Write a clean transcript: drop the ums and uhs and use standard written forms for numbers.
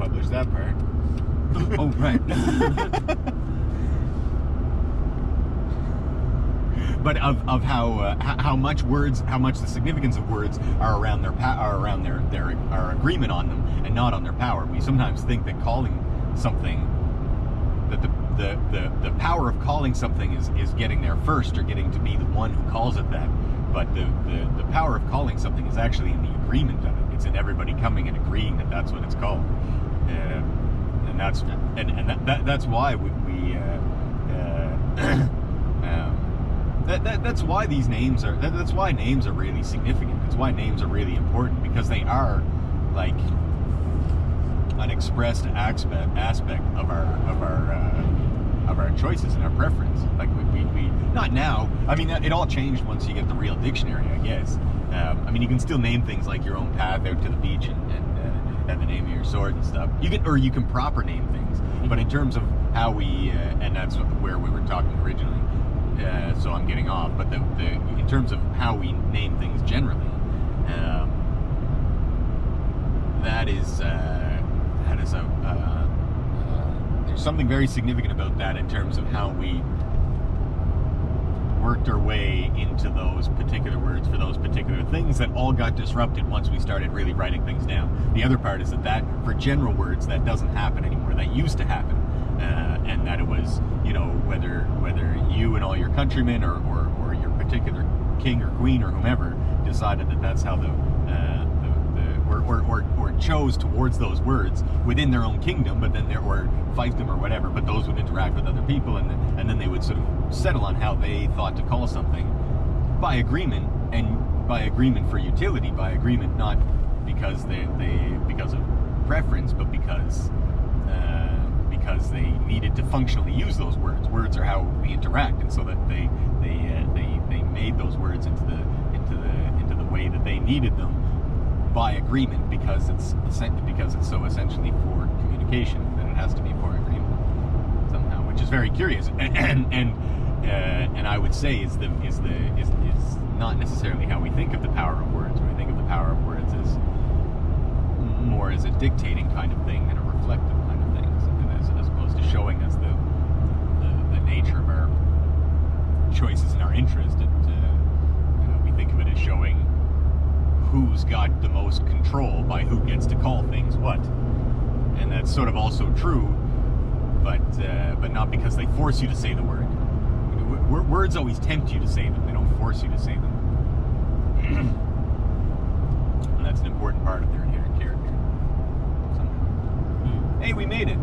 publish that part. Oh, right. But of how much the significance of words are around our agreement on them and not on their power. We sometimes think that calling something, that the power of calling something is getting there first, or getting to be the one who calls it that. But the power of calling something is actually in the agreement of it. It's in everybody coming and agreeing that that's what it's called, and that's why that's why these names are. That's why names are really significant. That's why names are really important, because they are like an expressed aspect of our choices and our preference. Like we not now. I mean, it all changed once you get the real dictionary, I guess. I mean, you can still name things like your own path out to the beach and the name of your sword and stuff. You can proper name things, but in terms of how we and that's where we were talking originally. So I'm getting off, but in terms of how we name things generally, there's something very significant about that in terms of how we worked our way into those particular words for those particular things that all got disrupted once we started really writing things down. The other part is that for general words, that doesn't happen anymore. That used to happen. And that it was, whether you and all your countrymen or your particular king or queen or whomever decided that that's how or chose towards those words within their own kingdom, but then or fight them or whatever, but those would interact with other people, and then they would sort of settle on how they thought to call something by agreement, and by agreement for utility, by agreement not because because of preference, but because they needed to functionally use those words. Words are how we interact, and so that they made those words into the way that they needed them by agreement, because it's so essentially for communication that it has to be for agreement somehow, which is very curious, and I would say is not necessarily how we think of the power of words. When we think of the power of words as more as a dictating kind of thing than a reflective kind of thing, something as opposed to showing us the nature of our choices and our interest. We think of it as showing who's got the most control by who gets to call things what, and that's sort of also true, but not because they force you to say the word. Words always tempt you to say them; they don't force you to say them, and that's an important part of their inherent character. Somehow. Hey, we made it.